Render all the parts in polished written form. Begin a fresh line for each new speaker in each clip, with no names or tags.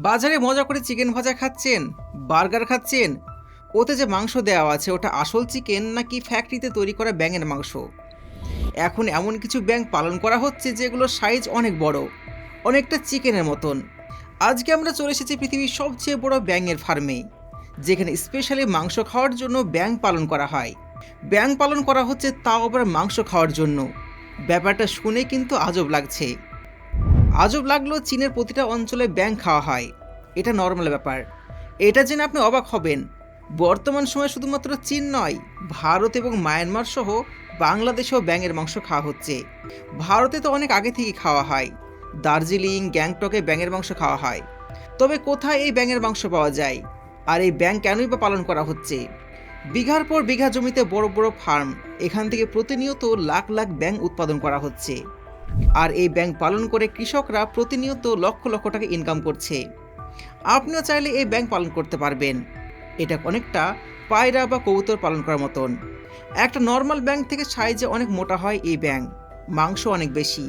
বাজারে মজা করে চিকেন ভাজা খাচ্ছেন, বার্গার খাচ্ছেন, ওতে যে মাংস দেওয়া আছে ওটা আসল চিকেন নাকি ফ্যাক্টরিতে তৈরি করা ব্যাঙের মাংস? এখন এমন কিছু ব্যাঙ পালন করা হচ্ছে যেগুলোর সাইজ অনেক বড়, অনেকটা চিকেনের মতন। আজকে আমরা চলে এসেছি পৃথিবীর সবচেয়ে বড় ব্যাঙের ফার্মে, যেখানে স্পেশালি মাংস খাওয়ার জন্য ব্যাঙ পালন করা হয়। ব্যাঙ পালন করা হচ্ছে তাও আবার মাংস খাওয়ার জন্য। ব্যাপারটা শুনে কিন্তু আজব লাগছে। আজব লাগলেও চীনের প্রতিটা অঞ্চলে ব্যাঙ খাওয়া হয়, এটা নর্মাল ব্যাপার। এটা জেনে আপনি অবাক হবেন, বর্তমান সময়ে শুধুমাত্র চীন নয়, ভারত এবং মায়ানমার সহ বাংলাদেশেও ব্যাঙের মাংস খাওয়া হচ্ছে। ভারতে তো অনেক আগে থেকেই খাওয়া হয়, দার্জিলিং গ্যাংটকে ব্যাঙের মাংস খাওয়া হয়। তবে কোথায় এই ব্যাঙের মাংস পাওয়া যায়, আর এই ব্যাঙ কেনই বা পালন করা হচ্ছে? বিঘার পর বিঘা জমিতে বড় বড় ফার্ম, এখান থেকে প্রতিনিয়ত লাখ লাখ ব্যাঙ উৎপাদন করা হচ্ছে। আর এই ব্যাঙ পালন করে কৃষকরা প্রতিনিয়ত লক্ষ লক্ষ টাকা ইনকাম করছে। আপনিও চাইলে এই ব্যাঙ পালন করতে পারবেন। এটা অনেকটা পায়রা বা কবুতর পালন করার মতন। একটা নর্মাল ব্যাঙ থেকে সাইজে অনেক মোটা হয় এই ব্যাঙ, মাংস অনেক বেশি।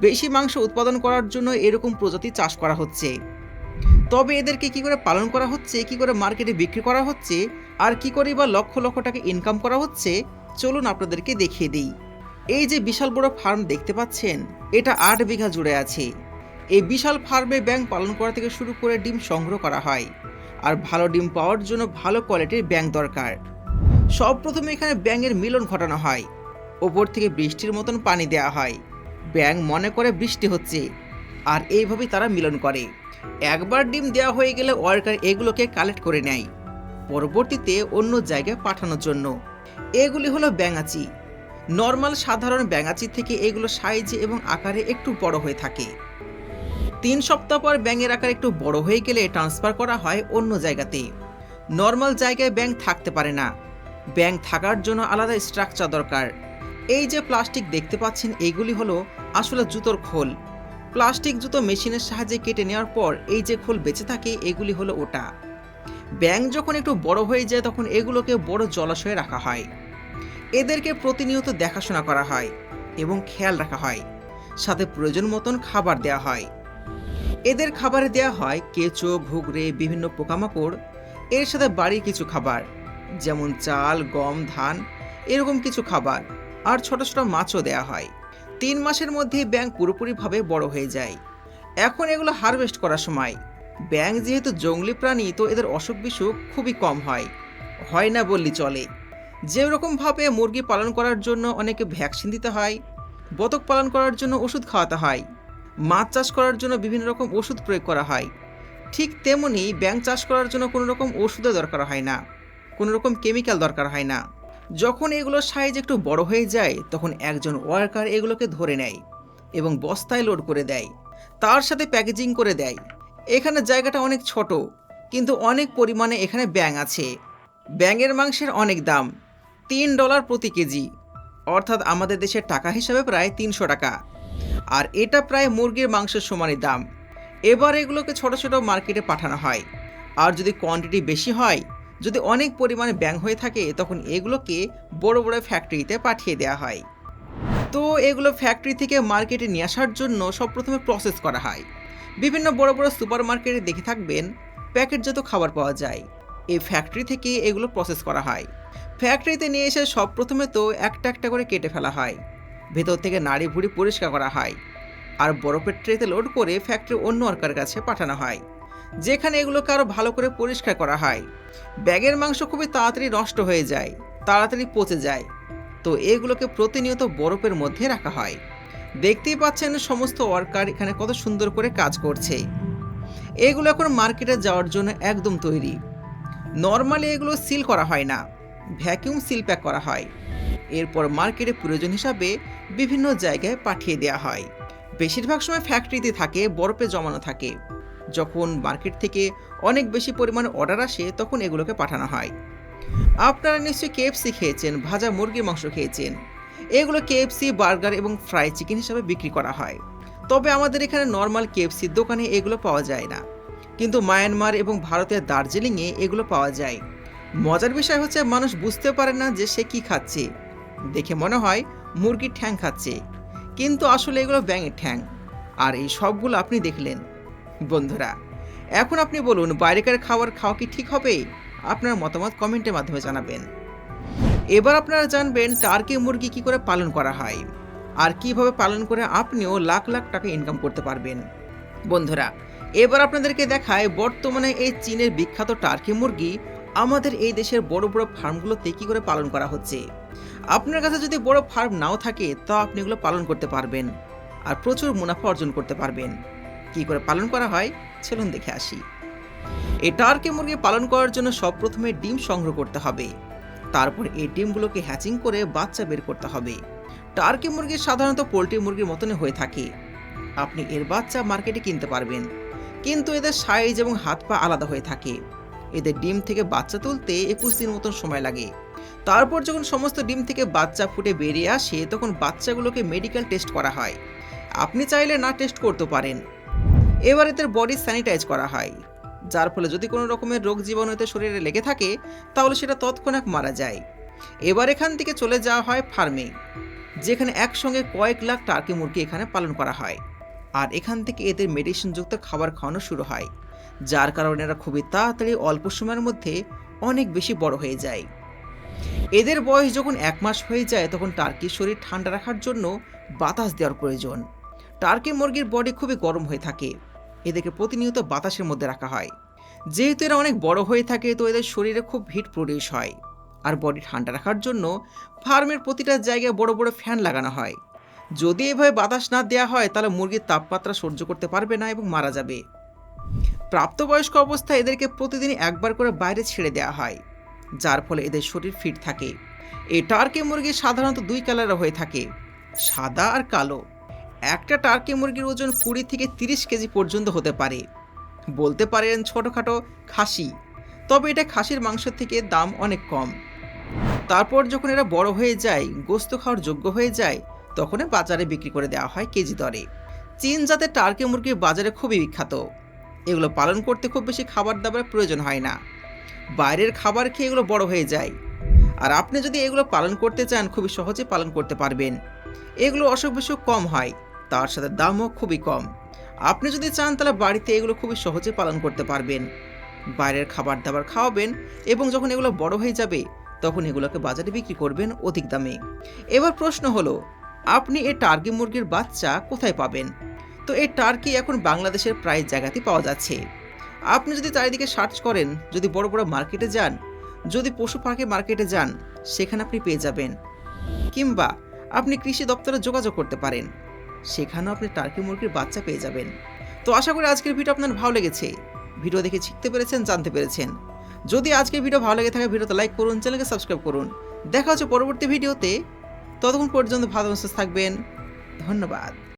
বেশি মাংস উৎপাদন করার জন্য এরকম প্রজাতি চাষ করা হচ্ছে। তবে এদেরকে কি করে পালন করা হচ্ছে, কি করে মার্কেটে বিক্রি করা হচ্ছে, আর কি করে বা লক্ষ লক্ষ টাকা ইনকাম করা হচ্ছে, চলুন আপনাদেরকে দেখিয়ে দিই। এই যে বিশাল বড় ফার্ম দেখতে পাচ্ছেন, এটা 8 বিঘা জুড়ে আছে। এই বিশাল ফার্মে ব্যাঙ পালন করা থেকে শুরু করে ডিম সংগ্রহ করা হয়। আর ভালো ডিম পাওয়ার জন্য ভালো কোয়ালিটির ব্যাঙ দরকার। সব প্রথমে এখানে ব্যাঙের মিলন ঘটানো হয়। ওপর থেকে বৃষ্টির মতন পানি দেওয়া হয়, ব্যাঙ মনে করে বৃষ্টি হচ্ছে, আর এইভাবেই তারা মিলন করে। একবার ডিম দেওয়া হয়ে গেলে ওয়ার্কার এগুলোকে কালেক্ট করে নেয়, পরবর্তীতে অন্য জায়গায় পাঠানোর জন্য। এগুলি হলো ব্যাঙাচি। নর্মাল সাধারণ ব্যাঙাচি থেকে এগুলো সাইজে এবং আকারে একটু বড় হয়ে থাকে। 3 সপ্তাহ পর ব্যাঙের আকার একটু বড় হয়ে গেলে ট্রান্সফার করা হয় অন্য জায়গাতে। নর্মাল জায়গায় ব্যাঙ থাকতে পারে না, ব্যাঙ থাকার জন্য আলাদা স্ট্রাকচার দরকার। এই যে প্লাস্টিক দেখতে পাচ্ছেন, এগুলি হলো আসলে জুতোর খোল। প্লাস্টিক জুতো মেশিনের সাহায্যে কেটে নেওয়ার পর এই যে খোল বেঁচে থাকে, এগুলি হলো ওটা। ব্যাঙ যখন একটু বড় হয়ে যায় তখন এগুলোকে বড় জলাশয়ে রাখা হয়। এদেরকে প্রতিনিয়ত দেখাশোনা করা হয় এবং খেয়াল রাখা হয়, সাথে প্রয়োজন মতন খাবার দেওয়া হয়। এদের খাবারে দেওয়া হয় কেঁচো, ঘুঘরে, বিভিন্ন পোকামাকড়, এর সাথে বাড়ির কিছু খাবার যেমন চাল, গম, ধান, এরকম কিছু খাবার, আর ছোট ছোট মাছও দেওয়া হয়। 3 মাসের মধ্যেই ব্যাঙ পুরোপুরিভাবে বড় হয়ে যায়। এখন এগুলো হারভেস্ট করার সময়। ব্যাঙ যেহেতু জঙ্গলি প্রাণী, তো এদের অসুখ বিসুখ খুবই কম হয় না বললেই চলে। যেরকমভাবে মুরগি পালন করার জন্য অনেকে ভ্যাকসিন দিতে হয়, বতক পালন করার জন্য ওষুধ খাওয়াতে হয়, মাছ চাষ করার জন্য বিভিন্ন রকম ওষুধ প্রয়োগ করা হয়, ঠিক তেমনি ব্যাঙ চাষ করার জন্য কোনো রকম ওষুধের দরকার হয় না, কোনো রকম কেমিক্যাল দরকার হয় না। যখন এগুলোর সাইজ একটু বড় হয়ে যায় তখন একজন ওয়ার্কার এগুলোকে ধরে নেয় এবং বস্তায় লোড করে দেয়, তার সাথে প্যাকেজিং করে দেয়। এখানে জায়গাটা অনেক ছোট, কিন্তু অনেক পরিমাণে এখানে ব্যাঙ আছে। ব্যাঙের মাংসের অনেক দাম, $3 প্রতি কেজি, অর্থাৎ আমাদের দেশের টাকা হিসাবে প্রায় 300 টাকা। আর এটা প্রায় মুরগির মাংসের সমানই দাম। এবার এগুলোকে ছোট ছোট মার্কেটে পাঠানো হয়। আর যদি কোয়ান্টিটি বেশি হয়, যদি অনেক পরিমাণে ব্যাঙ হয়ে থাকে, তখন এগুলোকে বড় বড় ফ্যাক্টরিতে পাঠিয়ে দেওয়া হয়। তো এগুলো ফ্যাক্টরি থেকে মার্কেটে নিয়ে আসার জন্য সব প্রথমে প্রসেস করা হয়। বিভিন্ন বড় বড় সুপার মার্কেটে দেখে থাকবেন প্যাকেটজাত খাবার পাওয়া যায়। এই ফ্যাক্টরি থেকে এগুলো প্রসেস করা হয়। ফ্যাক্টরিতে নিয়ে এসে সব প্রথমে তো একটা একটা করে কেটে ফেলা হয়, ভেতর থেকে নাড়ি ভুড়ি পরিষ্কার করা হয়, আর বরফের ট্রেতে লোড করে ফ্যাক্টরি অন্য ওয়ার্কারের কাছে পাঠানো হয়, যেখানে এগুলোকে আরও ভালো করে পরিষ্কার করা হয়। ব্যাঙের মাংস খুবই তাড়াতাড়ি নষ্ট হয়ে যায়, তাড়াতাড়ি পচে যায়, তো এগুলোকে প্রতিনিয়ত বরফের মধ্যে রাখা হয়। দেখতেই পাচ্ছেন সমস্ত ওয়ার্কার এখানে কত সুন্দর করে কাজ করছে। এগুলো এখন মার্কেটে যাওয়ার জন্য একদম তৈরি। নর্মালি এগুলো সিল করা হয় না, ভ্যাকিউম সিল প্যাক করা হয়। এরপর মার্কেটে প্রয়োজন হিসাবে বিভিন্ন জায়গায় পাঠিয়ে দেওয়া হয়। বেশিরভাগ সময় ফ্যাক্টরিতে থাকে, বরফে জমানো থাকে। যখন মার্কেট থেকে অনেক বেশি পরিমাণে অর্ডার আসে তখন এগুলোকে পাঠানো হয়। আপনারা নিশ্চয়ই কেএফসি খেয়েছেন, ভাজা মুরগির মাংস খেয়েছেন। এগুলো কেএফসি, বার্গার এবং ফ্রাই চিকেন হিসাবে বিক্রি করা হয়। তবে আমাদের এখানে নর্মাল কেএফসির দোকানে এগুলো পাওয়া যায় না, কিন্তু মায়ানমার এবং ভারতের দার্জিলিংয়ে এগুলো পাওয়া যায়। মজার বিষয় হচ্ছে মানুষ বুঝতে পারে না যে সে কি খাচ্ছে। দেখে মনে হয় মুরগির ঠ্যাং খাচ্ছে, কিন্তু আসলে এগুলো ব্যাঙের ঠ্যাং। আর এই সবগুলো আপনি দেখলেন। বন্ধুরা, এখন আপনি বলুন, বাইরেকার খাবার খাওয়া কি ঠিক হবে? আপনার মতামত কমেন্টের মাধ্যমে জানাবেন। এবার আপনারা জানবেন টার্কি মুরগি কি করে পালন করা হয়, আর কিভাবে পালন করে আপনিও লাখ লাখ টাকা ইনকাম করতে পারবেন। বন্ধুরা, এবার আপনাদেরকে দেখায় বর্তমানে এই চীনের বিখ্যাত টার্কি মুরগি আমাদের এই দেশের বড় বড় ফার্মগুলোতে কি করে পালন করা হচ্ছে। আপনার কাছে যদি বড় ফার্ম নাও থাকে, তা আপনি এগুলো পালন করতে পারবেন আর প্রচুর মুনাফা অর্জন করতে পারবেন। কি করে পালন করা হয় চলুন দেখে আসি। এই টার্কি মুরগি পালন করার জন্য সবপ্রথমে ডিম সংগ্রহ করতে হবে। তারপর এই ডিমগুলোকে হ্যাচিং করে বাচ্চা বের করতে হবে। টার্কি মুরগি সাধারণত পোল্ট্রি মুরগির মতনই হয়ে থাকে। আপনি এর বাচ্চা মার্কেটে কিনতে পারবেন, কিন্তু এদের সাইজ এবং হাত পা আলাদা হয়ে থাকে। এদের ডিম থেকে বাচ্চা তুলতে 21 দিন মতন সময় লাগে। তারপর যখন সমস্ত ডিম থেকে বাচ্চা ফুটে বেরিয়ে আসে, তখন বাচ্চাগুলোকে মেডিকেল টেস্ট করা হয়। আপনি চাইলে না টেস্ট করতে পারেন। এবার এদের বডি স্যানিটাইজ করা হয়, যার ফলে যদি কোনো রকমের রোগ জীবাণু এতে শরীরে লেগে থাকে তাহলে সেটা তৎক্ষণাৎ মারা যায়। এবার এখান থেকে চলে যাওয়া হয় ফার্মে, যেখানে একসঙ্গে কয়েক লাখ টার্কি মুরগি এখানে পালন করা হয়। আর এখান থেকে এদের মেডিসিনযুক্ত খাবার খাওয়ানো শুরু হয়, যার কারণে এরা খুবই তাড়াতাড়ি অল্প সময়ের মধ্যে অনেক বেশি বড় হয়ে যায়। এদের বয়স যখন 1 মাস হয়ে যায়, তখন টার্কির শরীর ঠান্ডা রাখার জন্য বাতাস দেওয়ার প্রয়োজন। টার্কি মুরগির বডি খুবই গরম হয়ে থাকে, এদেরকে প্রতিনিয়ত বাতাসের মধ্যে রাখা হয়। যেহেতু এরা অনেক বড় হয়ে থাকে, তো এদের শরীরে খুব হিট প্রডিউস হয়। আর বডি ঠান্ডা রাখার জন্য ফার্মের প্রতিটা জায়গায় বড় বড় ফ্যান লাগানো হয়। যদি এভাবে বাতাস না দেওয়া হয়, তাহলে মুরগির তাপমাত্রা সহ্য করতে পারবে না এবং মারা যাবে। প্রাপ্তবয়স্ক অবস্থায় এদেরকে প্রতিদিন একবার করে বাইরে ছেড়ে দেওয়া হয়, যার ফলে এদের শরীর ফিট থাকে। এই টার্কি মুরগি সাধারণত 2 কালারের হয়ে থাকে, সাদা আর কালো। একটা টার্কি মুরগির ওজন 20 থেকে 30 কেজি পর্যন্ত হতে পারে। বলতে পারেন ছোটোখাটো খাসি, তবে এটা খাসির মাংস থেকে দাম অনেক কম। তারপর যখন এরা বড় হয়ে যায়, গোস্ত খাওয়ার যোগ্য হয়ে যায়, তখন বাজারে বিক্রি করে দেওয়া হয় কেজি দরে। চীন জাতের টার্কি মুরগির বাজারে খুবই বিখ্যাত। এগুলো পালন করতে খুব বেশি খাবার দাবারের প্রয়োজন হয় না, বাইরের খাবার খেয়ে এগুলো বড় হয়ে যায়। আর আপনি যদি এগুলো পালন করতে চান, খুবই সহজে পালন করতে পারবেন। এগুলো অসুখ বিসুখ কম হয়, তার সাথে দামও খুবই কম। আপনি যদি চান তাহলে বাড়িতে এগুলো খুবই সহজে পালন করতে পারবেন। বাইরের খাবার দাবার খাওয়াবেন এবং যখন এগুলো বড় হয়ে যাবে, তখন এগুলোকে বাজারে বিক্রি করবেন অধিক দামে। এবার প্রশ্ন হলো, আপনি এই টার্কি মুরগির বাচ্চা কোথায় পাবেন? তো এই টার্কি এখন বাংলাদেশের প্রায় জায়গাতেই পাওয়া যাচ্ছে। আপনি যদি চারিদিকে সার্চ করেন, যদি বড় বড় মার্কেটে যান, যদি পশু পাখি মার্কেটে যান, সেখানে আপনি পেয়ে যাবেন। কিংবা আপনি কৃষি দপ্তরে যোগাযোগ করতে পারেন, সেখানেও আপনি টার্কি মুরগির বাচ্চা পেয়ে যাবেন। তো আশা করি আজকের ভিডিও আপনার ভালো লেগেছে। ভিডিও দেখে শিখতে পেরেছেন, জানতে পেরেছেন। যদি আজকের ভিডিও ভালো লেগে থাকে, ভিডিওতে লাইক করুন, চ্যানেলকে সাবস্ক্রাইব করুন। দেখা হচ্ছে পরবর্তী ভিডিওতে। ততক্ষণ পর্যন্ত ভালো সুস্থ থাকবেন। ধন্যবাদ।